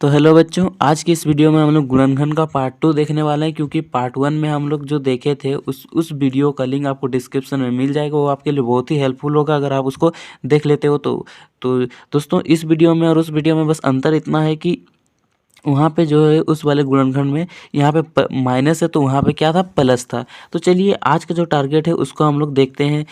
तो हेलो बच्चों, आज की इस वीडियो में हम लोग गुणनखंड का पार्ट 2 देखने वाले हैं क्योंकि पार्ट 1 में हम लोग जो देखे थे उस वीडियो का लिंक आपको डिस्क्रिप्शन में मिल जाएगा। वो आपके लिए बहुत ही हेल्पफुल होगा अगर आप उसको देख लेते हो तो दोस्तों इस वीडियो में और उस वीडियो में बस अंतर इतना है कि वहाँ पे जो है उस वाले गुणनखंड में यहाँ पे माइनस है तो वहाँ पे क्या था, प्लस था। तो चलिए आज का जो टारगेट है उसको हम लोग देखते हैं।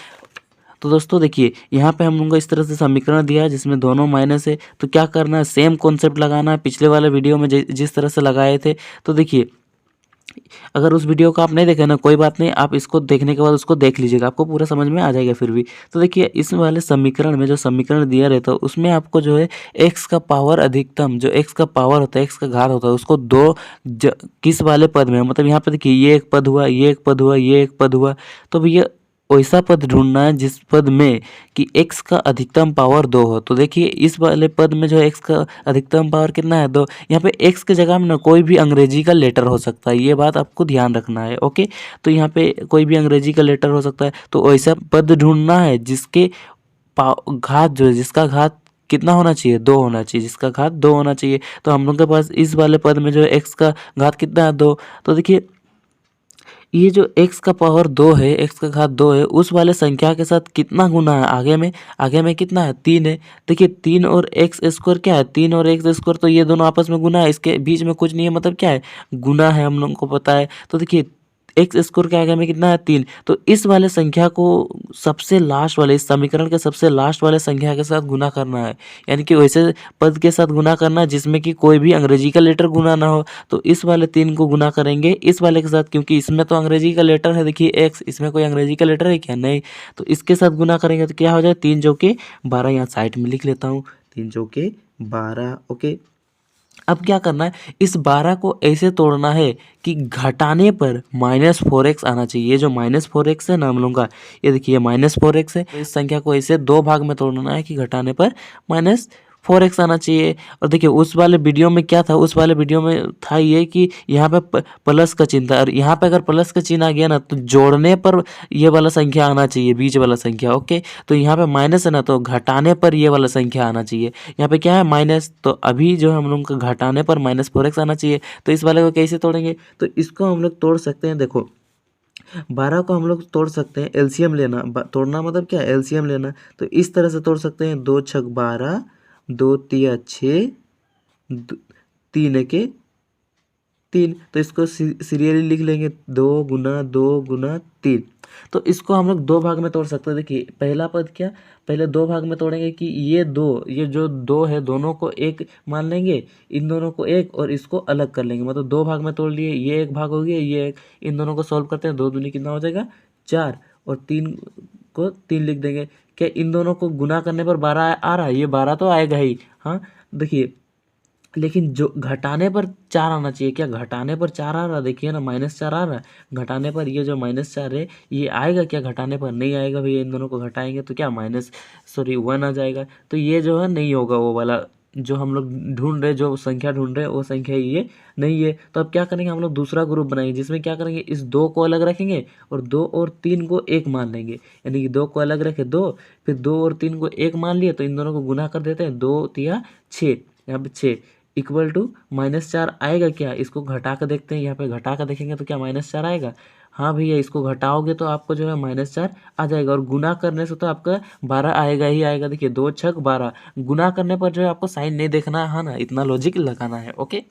तो दोस्तों देखिए, यहाँ पे हम लोगों को इस तरह से समीकरण दिया है जिसमें दोनों माइनस है। तो क्या करना है, सेम कॉन्सेप्ट लगाना है पिछले वाले वीडियो में जिस तरह से लगाए थे। तो देखिए, अगर उस वीडियो को आप नहीं देखे ना, कोई बात नहीं, आप इसको देखने के बाद उसको देख लीजिएगा, आपको पूरा समझ में आ जाएगा फिर भी। तो देखिए, इस वाले समीकरण में जो समीकरण दिया रहता है उसमें आपको जो है एक्स का पावर अधिकतम, जो एक्स का पावर होता है, एक्स का घात होता है, उसको किस वाले पद में, मतलब यहाँ पे देखिए ये एक पद हुआ, ये एक पद हुआ, ये एक पद हुआ। तो भैया वैसा पद ढूंढना है जिस पद में कि x का अधिकतम पावर 2 हो। तो देखिए इस वाले पद में जो x का अधिकतम पावर कितना है, 2। यहाँ पे x के जगह में ना कोई भी अंग्रेजी का लेटर हो सकता है, ये बात आपको ध्यान रखना है। ओके, तो यहाँ पे कोई भी अंग्रेजी का लेटर हो सकता है। तो वैसा पद ढूंढना है जिसके घात जो है, जिसका घात कितना होना चाहिए, 2 होना चाहिए, जिसका घात 2 होना चाहिए। तो हम लोग के पास इस वाले पद में जो है x का घात कितना है, 2। तो देखिए ये जो x का पावर 2 है, x का घात 2 है, उस वाले संख्या के साथ कितना गुना है, आगे में कितना है, 3 है। देखिए 3 और एक्स स्क्वायर क्या है, 3 और एक्स स्क्वायर, तो ये दोनों आपस में गुना है, इसके बीच में कुछ नहीं है, मतलब क्या है, गुना है, हम लोगों को पता है। तो देखिए एक्स स्क्वायर के आगे में कितना है, 3। तो इस वाले संख्या को सबसे लास्ट वाले, इस समीकरण के सबसे लास्ट वाले संख्या के साथ गुना करना है, यानी कि वैसे पद के साथ गुना करना है जिसमें कि कोई भी अंग्रेजी का लेटर गुना ना हो। तो इस वाले 3 को गुना करेंगे इस वाले के साथ, क्योंकि इसमें तो अंग्रेजी का लेटर है, देखिए एक्स, इसमें कोई अंग्रेजी का लेटर है क्या, नहीं। तो इसके साथ गुना करेंगे तो क्या हो जाए, 3 जो के 12, यहाँ साइड में लिख लेता हूँ, 3 जो के 12। ओके, अब क्या करना है, इस 12 को ऐसे तोड़ना है कि घटाने पर -4x आना चाहिए। ये जो -4x है ना हम लोगों का, ये देखिए -4x है। तो इस संख्या को ऐसे 2 भाग में तोड़ना है कि घटाने पर -4x आना चाहिए। और देखिए उस वाले वीडियो में क्या था, उस वाले वीडियो में था ये कि यहाँ पे प्लस का चिन्ह था, और यहाँ पे अगर प्लस का चिन्ह आ गया ना तो जोड़ने पर ये वाला संख्या आना चाहिए, बीच वाला संख्या। ओके, तो यहाँ पे माइनस है ना, तो घटाने पर ये वाला संख्या आना चाहिए। यहाँ पे क्या है, माइनस, तो अभी जो हम लोग को घटाने पर -4x आना चाहिए। तो इस वाले को कैसे तोड़ेंगे, तो इसको हम लोग तोड़ सकते हैं। देखो 12 को हम लोग तोड़ सकते हैं, एलसीएम लेना, तोड़ना मतलब क्या, एलसीएम लेना। तो इस तरह से तोड़ सकते हैं, 2 छक 12, 2 तिया 6, 3 एके 3। तो इसको सीरियली लिख लेंगे, 2 गुना 2 गुना 3। तो इसको हम लोग 2 भाग में तोड़ सकते हैं। देखिए पहला पद क्या, पहले 2 भाग में तोड़ेंगे कि ये जो 2 है दोनों को एक मान लेंगे, इन दोनों को एक, और इसको अलग कर लेंगे, मतलब 2 भाग में तोड़ लिए, ये एक भाग हो गया, ये एक। इन दोनों को सॉल्व करते हैं, 2 दूनी कितना हो जाएगा, 4, और 3 को 3 लिख देंगे। क्या इन दोनों को गुना करने पर 12 आ रहा है, ये 12 तो आएगा ही। हाँ देखिए, लेकिन जो घटाने पर 4 आना चाहिए, क्या घटाने पर 4 आ रहा, देखिए ना -4 आ रहा है। घटाने पर ये जो -4 है ये आएगा क्या, घटाने पर नहीं आएगा भैया। इन दोनों को घटाएंगे तो क्या 1 आ जाएगा। तो ये जो है नहीं होगा, वो वाला जो हम लोग ढूंढ रहे, जो संख्या ढूंढ रहे वो संख्या ये नहीं है। तो अब क्या करेंगे, हम लोग दूसरा ग्रुप बनाएंगे जिसमें क्या करेंगे, इस 2 को अलग रखेंगे और 2 और 3 को 1 मान लेंगे। यानी कि 2 को अलग रखे 2, फिर 2 और 3 को 1 मान लिए, तो इन दोनों को गुना कर देते हैं, 2 तिया 6, यहाँ पे 6 इक्वल टू -4 आएगा क्या, इसको घटा कर देखते हैं। यहाँ पे घटा कर देखेंगे तो क्या -4 आएगा। हाँ भैया, इसको घटाओगे तो आपको जो है -4 आ जाएगा, और गुना करने से तो आपका 12 आएगा ही आएगा। देखिए 2 छक 12, गुना करने पर जो है आपको साइन नहीं देखना है ना, इतना लॉजिक लगाना है। ओके,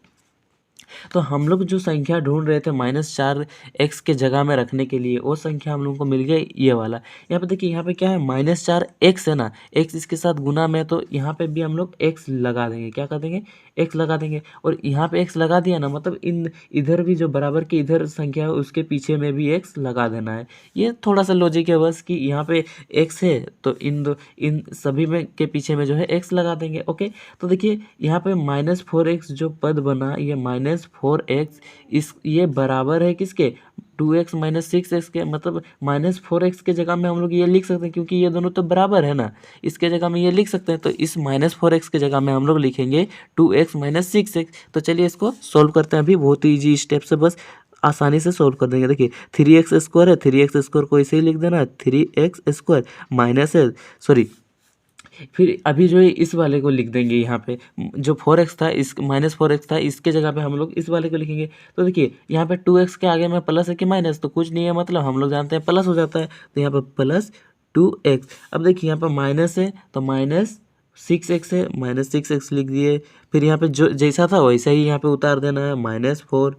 तो हम लोग जो संख्या ढूंढ रहे थे -4x के जगह में रखने के लिए, वो संख्या हम लोगों को मिल गया ये वाला। यहाँ पे देखिए, यहाँ पे क्या है, -4x है ना, x इसके साथ गुना में, तो यहाँ पे भी हम लोग x लगा देंगे। क्या कर देंगे, x लगा देंगे। और यहाँ पे x लगा दिया ना, मतलब इन इधर भी जो बराबर की इधर संख्या है उसके पीछे में भी x लगा देना है। ये थोड़ा सा लॉजिक है बस, कि यहाँ पे x है तो इन सभी में के पीछे में जो है x लगा देंगे। ओके, तो देखिए यहाँ पे -4x जो पद बना, ये -4x, इस ये बराबर है किसके, 2x -6x के, मतलब -4x के जगह में हम लोग ये लिख सकते हैं, क्योंकि ये दोनों तो बराबर है ना, इसके जगह में ये लिख सकते हैं। तो इस -4x के जगह में हम लोग लिखेंगे 2x -6x। तो चलिए इसको सॉल्व करते हैं, अभी बहुत ही ईजी स्टेप से बस आसानी से सॉल्व कर देंगे। देखिए 3x² है, 3x² को ऐसे ही लिख देना, 3x² माइनस है, सॉरी फिर अभी जो है इस वाले को लिख देंगे यहाँ पे, जो 4x था, इस -4x था, इसके जगह पे हम लोग इस वाले को लिखेंगे। तो देखिए यहाँ पे 2x के आगे में प्लस है कि माइनस, तो कुछ नहीं है, मतलब हम लोग जानते हैं प्लस हो जाता है, तो यहाँ पे प्लस 2x। अब देखिए यहाँ पे माइनस है तो -6x है, -6x लिख दिए। फिर यहाँ पे जो जैसा था वैसा ही यहाँ पे उतार देना है, -4।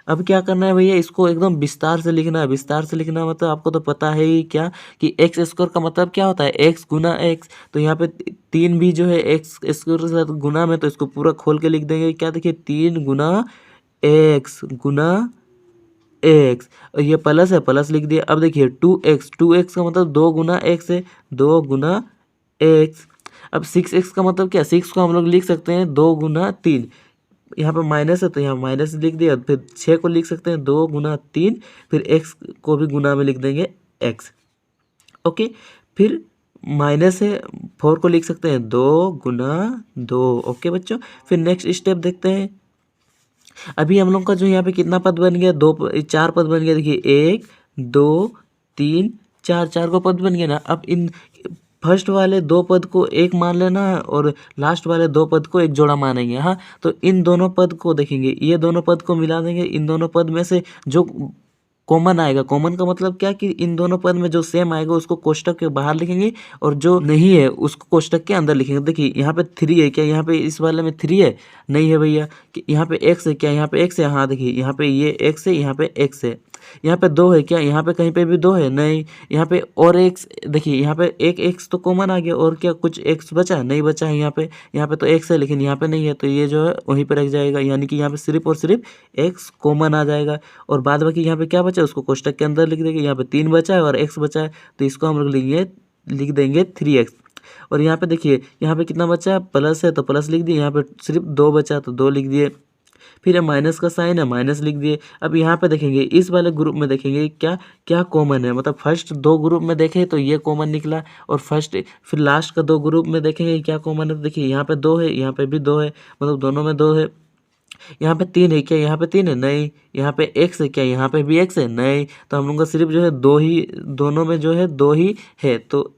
अब क्या करना है भैया, इसको एकदम विस्तार से लिखना है। विस्तार से लिखना मतलब आपको तो पता है ही क्या, कि एक्स स्क्वायर का मतलब क्या होता है, एक्स गुना एक्स। तो यहाँ पे 3 भी जो है एक्स स्क्वायर के साथ गुना में, तो इसको पूरा खोल के लिख देंगे। क्या देखिए, 3 गुना एक्स गुना एक्स, और ये प्लस है, प्लस लिख दिया। अब देखिए 2x का मतलब 2 गुना एक्स है, 2 गुना एक्स। अब 6x का मतलब क्या, 6 को हम लोग लिख सकते हैं 2 गुना 3। यहाँ पे माइनस है तो यहाँ माइनस लिख दिया। फिर 6 को लिख सकते हैं 2 गुना 3, फिर एक्स को भी गुना में लिख देंगे एक्स। ओके, फिर माइनस है, 4 को लिख सकते हैं 2 गुना 2। ओके बच्चों, फिर नेक्स्ट स्टेप देखते हैं। अभी हम लोग का जो यहाँ पे कितना पद बन गया, 4 पद बन गया। देखिए 1 2 3 4, 4 को पद बन गया ना। अब इन फर्स्ट वाले 2 पद को एक मान लेना है और लास्ट वाले 2 पद को एक जोड़ा मानेंगे। हाँ, तो इन दोनों पद को देखेंगे, ये दोनों पद को मिला देंगे। इन दोनों पद में से जो कॉमन आएगा, कॉमन का मतलब क्या, कि इन दोनों पद में जो सेम आएगा उसको कोष्टक के बाहर लिखेंगे, और जो नहीं है उसको कोष्टक के अंदर लिखेंगे। देखिए यहाँ पे 3 है, क्या यहाँ पे इस वाले में 3 है? नहीं है भैया। कि यहाँ पे x है, क्या यहाँ पे x है? हाँ देखिए यहाँ पे ये x है, यहाँ पे x है। यहाँ पे 2 है, क्या यहाँ पे कहीं पे भी 2 है? नहीं। यहाँ पे और x, देखिए यहाँ पे एक x तो कॉमन आ गया, और क्या कुछ x बचा? नहीं बचा है। यहाँ पे तो x है लेकिन यहाँ पे नहीं है, तो ये जो है वहीं पर रख जाएगा, यानी कि यहाँ पे सिर्फ और सिर्फ x कॉमन आ जाएगा। और बाद बाकी यहाँ पे क्या बचा उसको कोष्टक के अंदर लिख देंगे। यहाँ पे 3 बचा है और x बचा है, तो इसको हम लोग लिख देंगे 3x। और यहाँ पे देखिए यहाँ पे कितना बचा है, प्लस है तो प्लस लिख दिए। यहाँ पे सिर्फ 2 बचा तो 2 लिख दिए। फिर माइनस का साइन है, माइनस लिख दिए। अब यहाँ पे देखेंगे, इस वाले ग्रुप में देखेंगे क्या क्या कॉमन है, मतलब फर्स्ट 2 ग्रुप में देखें तो ये कॉमन निकला, और फिर लास्ट का 2 ग्रुप में देखेंगे क्या कॉमन है। तो देखिए यहाँ पे 2 है, यहाँ पे भी 2 है, मतलब दोनों में 2 है। यहाँ पे 3 है, क्या यहाँ पे 3 है? नहीं। यहाँ पे x है, क्या यहाँ पे भी x है? नहीं। तो हम लोग का सिर्फ जो है 2 ही, दोनों में जो है 2 ही है, तो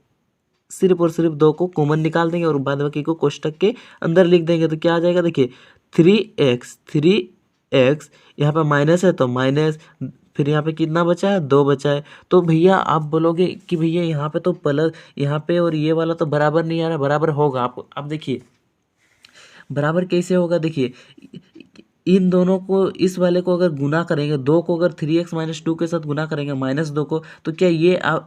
सिर्फ और सिर्फ 2 को कॉमन निकाल देंगे और बाद बाकी को कोष्टक के अंदर लिख देंगे। तो क्या आ जाएगा, देखिए 3x। यहाँ पे माइनस है तो माइनस, फिर यहाँ पे कितना बचा है, 2 बचा है। तो भैया आप बोलोगे कि भैया यहाँ पे तो प्लस, यहाँ पे और ये वाला तो बराबर नहीं आ रहा। बराबर होगा, आप देखिए बराबर कैसे होगा। देखिए इन दोनों को, इस वाले को अगर गुना करेंगे, 2 को अगर 3x - 2 के साथ गुना करेंगे -2 को, तो क्या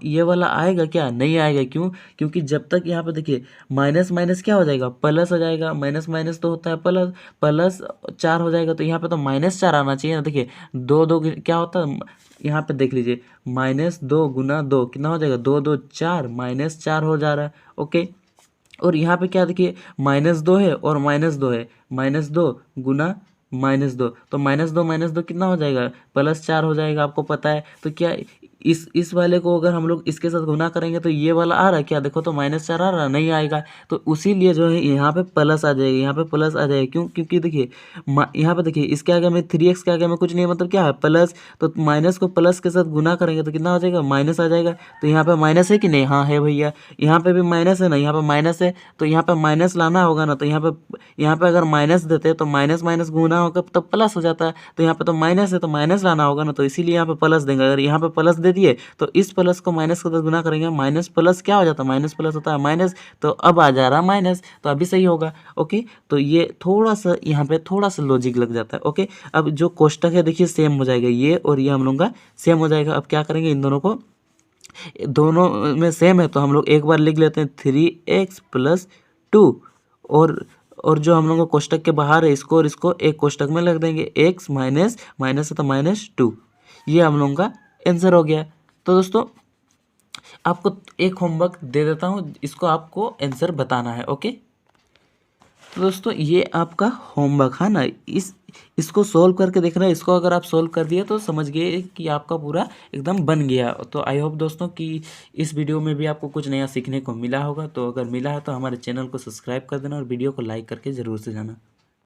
ये वाला आएगा? क्या नहीं आएगा। क्यों? क्योंकि जब तक यहाँ पे देखिए माइनस माइनस क्या हो जाएगा, प्लस हो जाएगा। माइनस माइनस तो होता है प्लस, प्लस 4 हो जाएगा, तो यहाँ पे तो -4 आना चाहिए ना। देखिए 2 2 क्या होता है, यहाँ पे देख लीजिए, -2 गुना 2 कितना हो जाएगा, 2 2 4, -4 हो जा रहा है। ओके, और यहाँ पे क्या देखिए, -2 है और -2 है, -2 गुना -2, तो -2 कितना हो जाएगा, +4 हो जाएगा, आपको पता है। तो क्या इस वाले को अगर हम लोग इसके साथ गुना करेंगे तो ये वाला आ रहा है क्या, देखो तो -4 आ रहा है, नहीं आएगा। तो उसीलिए जो है यहाँ पे प्लस आ जाएगा, यहाँ पे प्लस आ जाएगा। क्यों? क्योंकि देखिए यहाँ पे देखिए इसके आगे में 3x के आगे में कुछ नहीं है, मतलब क्या है, प्लस। तो माइनस को प्लस के साथ गुना करेंगे तो कितना हो जाएगा, माइनस आ जाएगा। तो यहाँ पे माइनस है कि नहीं, हाँ है भैया। यहाँ पे भी माइनस है ना, यहाँ पे माइनस है, तो यहाँ पे माइनस लाना होगा ना। तो यहाँ पे अगर माइनस देते तो माइनस माइनस गुना होगा तो प्लस हो जाता है। तो यहाँ पे तो माइनस है तो माइनस लाना होगा ना, तो इसीलिए यहाँ पे प्लस देंगे। अगर यहाँ पे प्लस दे दिए तो इस प्लस को माइनस के साथ गुना करेंगे, माइनस प्लस क्या हो जाता है, माइनस प्लस होता है माइनस। तो अब आ जा रहा माइनस, तो अभी सही होगा। ओके, तो ये थोड़ा सा यहाँ पे थोड़ा सा लॉजिक लग जाता है। ओके, अब जो कोष्टक है देखिए सेम हो जाएगा, ये और ये हम लोग का सेम हो जाएगा। अब क्या करेंगे, इन दोनों को, दोनों में सेम है तो हम लोग एक बार लिख लेते हैं 3x + 2, और जो हम लोग को कोष्टक के बाहर है इसको और इसको एक कोष्टक में लग देंगे, x माइनस माइनस है तो -2। ये हम लोगों का आंसर हो गया। तो दोस्तों आपको एक होमवर्क दे देता हूँ, इसको आपको आंसर बताना है। ओके, तो दोस्तों ये आपका होमवर्क है ना, इसको सोल्व करके देखना है। इसको अगर आप सोल्व कर दिए तो समझ गए कि आपका पूरा एकदम बन गया। तो आई होप दोस्तों कि इस वीडियो में भी आपको कुछ नया सीखने को मिला होगा। तो अगर मिला है तो हमारे चैनल को सब्सक्राइब कर देना और वीडियो को लाइक करके ज़रूर से जाना।